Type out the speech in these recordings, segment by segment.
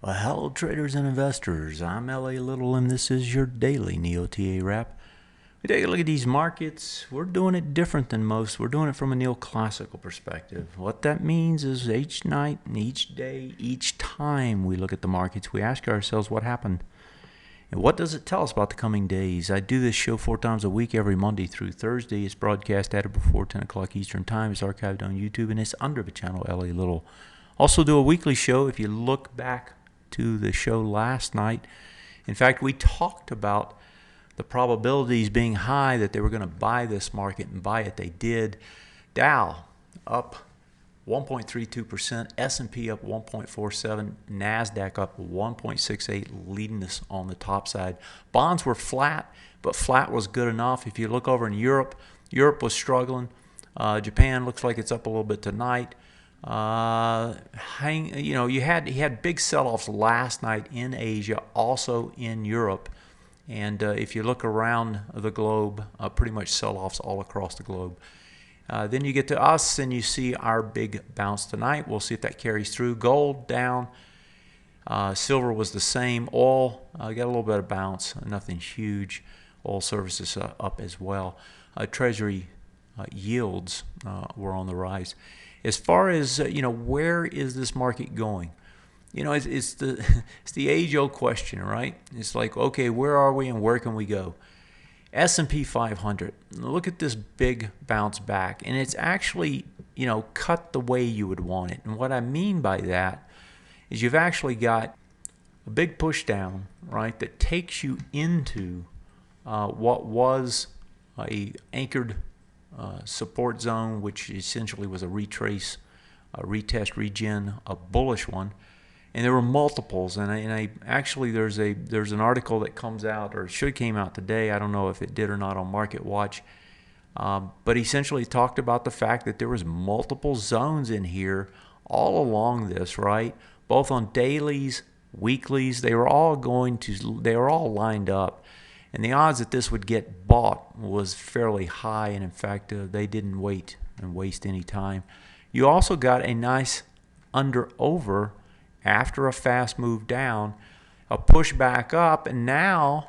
Well, hello traders and investors. I'm L.A. Little and this is your daily NeoTA wrap. We take a look at these markets. We're doing it different than most. We're doing it from a neoclassical perspective. What that means is each night and each day, each time we look at the markets, we ask ourselves what happened and what does it tell us about the coming days. I do this show 4 times a week, every Monday through Thursday. It's broadcast at or before 10 o'clock Eastern Time. It's archived on YouTube and it's under the channel L.A. Little. Also do a weekly show. If you look back to the show last night, in fact, we talked about the probabilities being high that they were going to buy this market and buy it. They did. Dow up 1.32%, S&P up 1.47%, Nasdaq up 1.68%, leading us on the top side. Bonds were flat, but flat was good enough. If you look over in Europe, Europe was struggling. Japan looks like it's up a little bit tonight. You had big sell-offs last night in Asia, also in Europe, and if you look around the globe, pretty much sell-offs all across the globe. Then you get to us and you see our big bounce tonight. We'll see if that carries through. Gold down, silver was the same. Oil got a little bit of bounce, nothing huge. Oil services up as well. Treasury yields were on the rise. As far as where is this market going? It's the age-old question, right? It's like, okay, where are we and where can we go? S&P 500. Look at this big bounce back, and it's actually cut the way you would want it. And what I mean by that is you've actually got a big push down, right, that takes you into what was a anchored support zone, which essentially was a retrace, a retest, regen, a bullish one, and there were multiples. And I actually there's an article that comes out, or should came out today. I don't know if it did or not on Market Watch, but essentially talked about the fact that there was multiple zones in here all along this, right? Both on dailies, weeklies, they were all lined up. And the odds that this would get bought was fairly high, and in fact, they didn't wait and waste any time. You also got a nice under-over after a fast move down, a push back up, and now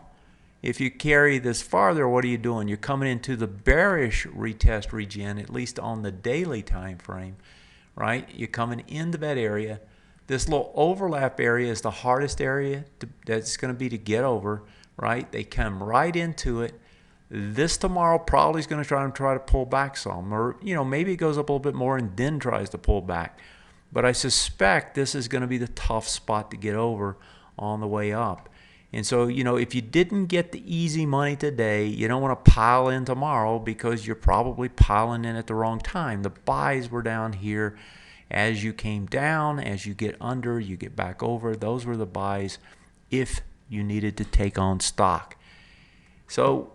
if you carry this farther, what are you doing? You're coming into the bearish retest regen, at least on the daily time frame, right? You're coming into that area. This little overlap area is the hardest area that's going to be to get over. Right? They come right into it. This tomorrow probably is going to try to pull back some, or maybe it goes up a little bit more and then tries to pull back. But I suspect this is going to be the tough spot to get over on the way up. And so if you didn't get the easy money today, you don't want to pile in tomorrow, because you're probably piling in at the wrong time. The buys were down here as you came down. As you get under, you get back over. Those were the buys if you needed to take on stock. So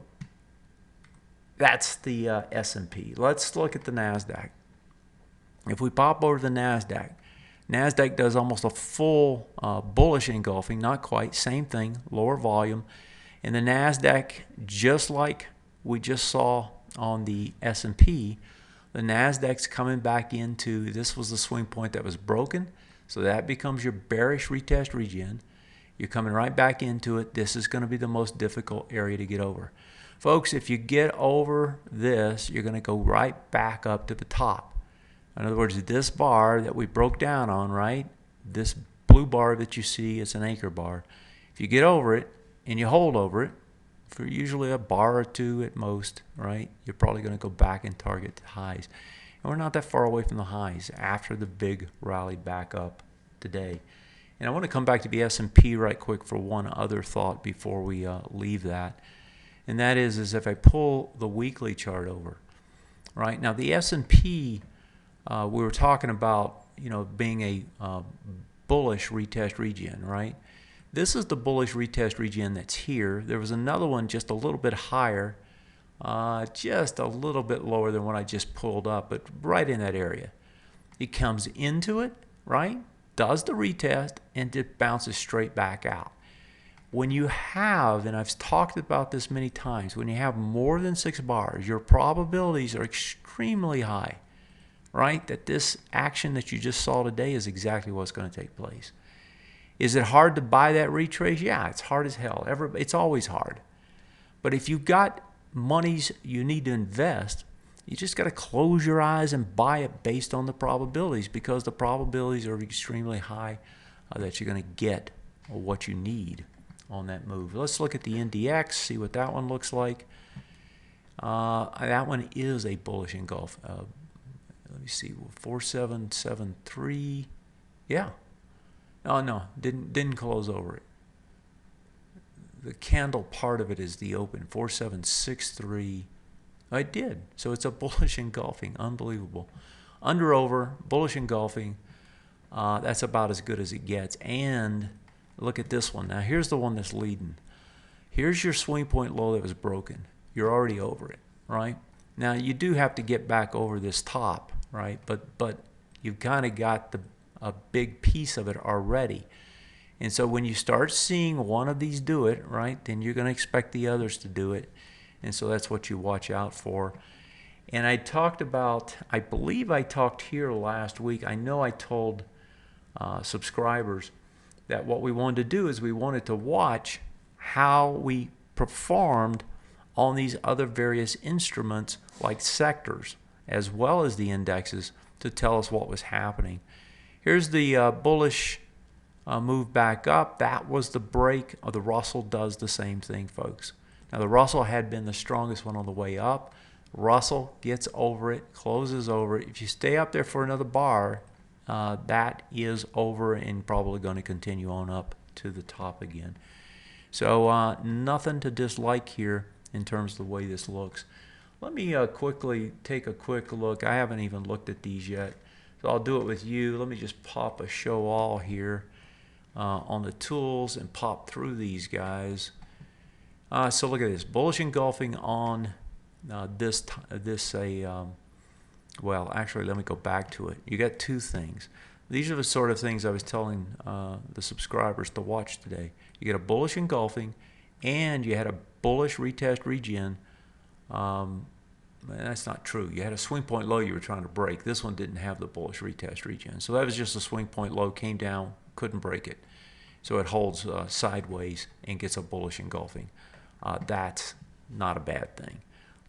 that's the S&P. Let's look at the Nasdaq. If we pop over to the Nasdaq does almost a full bullish engulfing, not quite, same thing, lower volume. And the Nasdaq, just like we just saw on the S&P, the Nasdaq's coming back into, this was the swing point that was broken, so that becomes your bearish retest regen. You're coming right back into it. This is going to be the most difficult area to get over. Folks, if you get over this, you're going to go right back up to the top. In other words, this bar that we broke down on, right? This blue bar that you see, it's an anchor bar. If you get over it and you hold over it for usually a bar or two at most, right? You're probably going to go back and target the highs. And we're not that far away from the highs after the big rally back up today. And I want to come back to the S&P right quick for one other thought before we leave that. And that is if I pull the weekly chart over, right? Now the S&P, we were talking about, being a bullish retest regen, right? This is the bullish retest regen that's here. There was another one just a little bit higher, just a little bit lower than what I just pulled up, but right in that area. It comes into it, right? Does the retest, and it bounces straight back out. When you have, and I've talked about this many times, when you have more than 6 bars, your probabilities are extremely high, right? That this action that you just saw today is exactly what's going to take place. Is it hard to buy that retrace? Yeah, it's hard as hell. It's always hard. But if you've got monies you need to invest, you just got to close your eyes and buy it based on the probabilities, because the probabilities are extremely high that you're going to get what you need on that move. Let's look at the NDX, see what that one looks like. That one is a bullish engulf. Let me see, 4773. Yeah. Oh no, didn't close over it. The candle part of it is the open, 4763. I did. So it's a bullish engulfing. Unbelievable. Under over, bullish engulfing. That's about as good as it gets. And look at this one. Now here's the one that's leading. Here's your swing point low that was broken. You're already over it, right? Now you do have to get back over this top, right? But you've kind of got a big piece of it already. And so when you start seeing one of these do it, right, then you're going to expect the others to do it. And so that's what you watch out for. And I talked about, I believe I talked here last week, I know I told subscribers that what we wanted to do is we wanted to watch how we performed on these other various instruments like sectors as well as the indexes to tell us what was happening. Here's the bullish move back up. That was the break. The Russell does the same thing, folks. Now the Russell had been the strongest one on the way up. Russell gets over it, closes over it. If you stay up there for another bar, that is over and probably going to continue on up to the top again. So nothing to dislike here in terms of the way this looks. Let me quickly take a quick look. I haven't even looked at these yet, so I'll do it with you. Let me just pop a show all here on the tools and pop through these guys. So look at this, bullish engulfing on well, actually, let me go back to it. You got two things. These are the sort of things I was telling the subscribers to watch today. You get a bullish engulfing, and you had a bullish retest regen. That's not true. You had a swing point low you were trying to break. This one didn't have the bullish retest regen. So that was just a swing point low, came down, couldn't break it. So it holds sideways and gets a bullish engulfing. That's not a bad thing.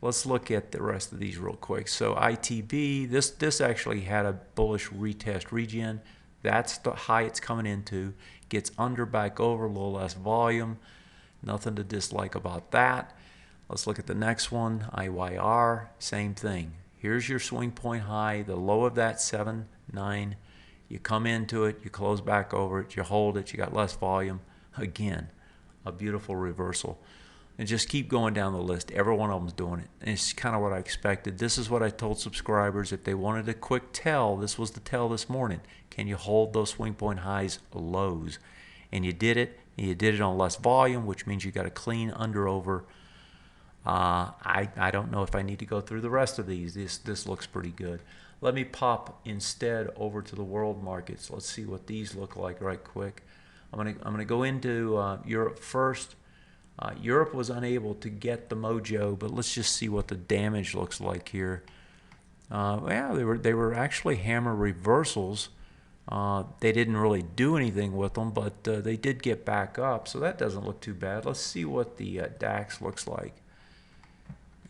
Let's look at the rest of these real quick. So ITB, this actually had a bullish retest regen. That's the high it's coming into. Gets under, back over, a little less volume. Nothing to dislike about that. Let's look at the next one, IYR, same thing. Here's your swing point high, the low of that 7.9. You come into it, you close back over it, you hold it, you got less volume. Again, a beautiful reversal. And just keep going down the list. Every one of them's doing it. And it's kind of what I expected. This is what I told subscribers. If they wanted a quick tell, this was the tell this morning. Can you hold those swing point highs, lows? And you did it. And you did it on less volume, which means you got a clean under over. I don't know if I need to go through the rest of these. This looks pretty good. Let me pop instead over to the world markets. Let's see what these look like right quick. I'm gonna go into Europe first. Europe was unable to get the mojo, but let's just see what the damage looks like here. Well, they were actually hammer reversals. They didn't really do anything with them, but they did get back up, so that doesn't look too bad. Let's see what the DAX looks like.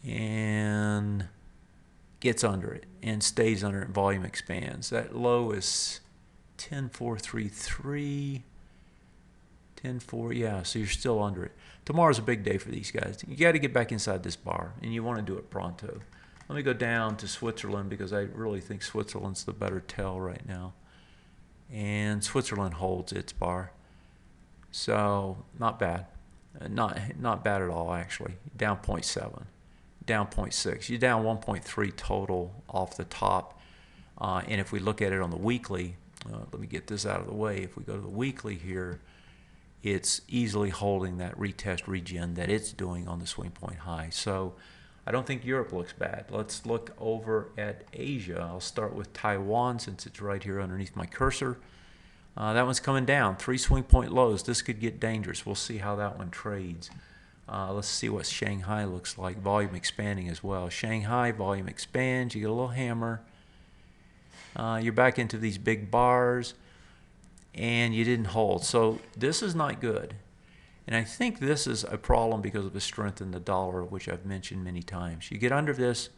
And gets under it and stays under it, volume expands. That low is 10.433. 10.4, yeah, so you're still under it. Tomorrow's a big day for these guys. You got to get back inside this bar, and you want to do it pronto. Let me go down to Switzerland because I really think Switzerland's the better tell right now. And Switzerland holds its bar. So, not bad. Not bad at all, actually. Down 0.7. Down 0.6. You're down 1.3 total off the top. And if we look at it on the weekly, let me get this out of the way. If we go to the weekly here, it's easily holding that retest regen that it's doing on the swing point high. So I don't think Europe looks bad. Let's look over at Asia. I'll start with Taiwan since it's right here underneath my cursor. That one's coming down. 3 swing point lows. This could get dangerous. We'll see how that one trades. Let's see what Shanghai looks like. Volume expanding as well. Shanghai, volume expands. You get a little hammer. You're back into these big bars. and you didn't hold. So this is not good. And I think this is a problem because of the strength in the dollar, which I've mentioned many times. You get under this,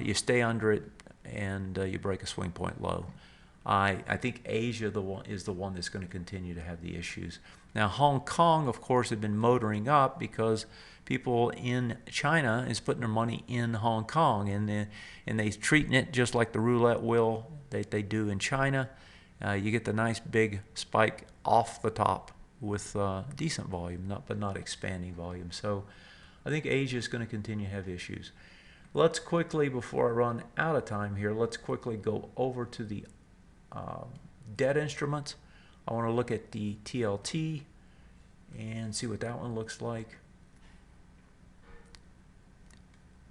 you stay under it, and you break a swing point low. I think Asia is the one that's going to continue to have the issues. Now, Hong Kong, of course, have been motoring up because people in China is putting their money in Hong Kong, and they're treating it just like the roulette wheel that they do in China. You get the nice big spike off the top with decent volume, but not expanding volume. So I think Asia is going to continue to have issues. Let's quickly, before I run out of time here, let's quickly go over to the debt instruments. I want to look at the TLT and see what that one looks like.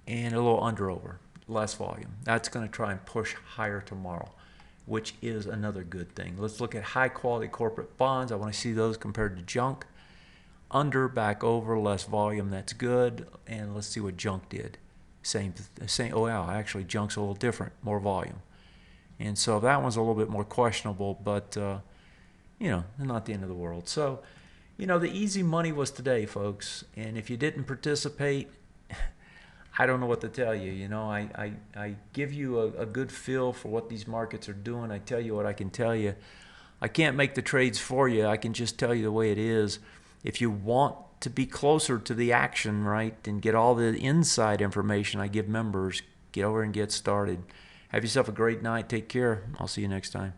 And a little under over, less volume. That's going to try and push higher tomorrow, which is another good thing. Let's look at high quality corporate bonds. I want to see those compared to junk. Under, back over, less volume, that's good. And let's see what junk did. Same. Oh wow, actually junk's a little different, more volume. And so that one's a little bit more questionable, but you know, not the end of the world. So, you know, the easy money was today, folks. And if you didn't participate, I don't know what to tell you. You know, I give you a good feel for what these markets are doing. I tell you what I can tell you. I can't make the trades for you. I can just tell you the way it is. If you want to be closer to the action, right, and get all the inside information I give members, get over and get started. Have yourself a great night. Take care. I'll see you next time.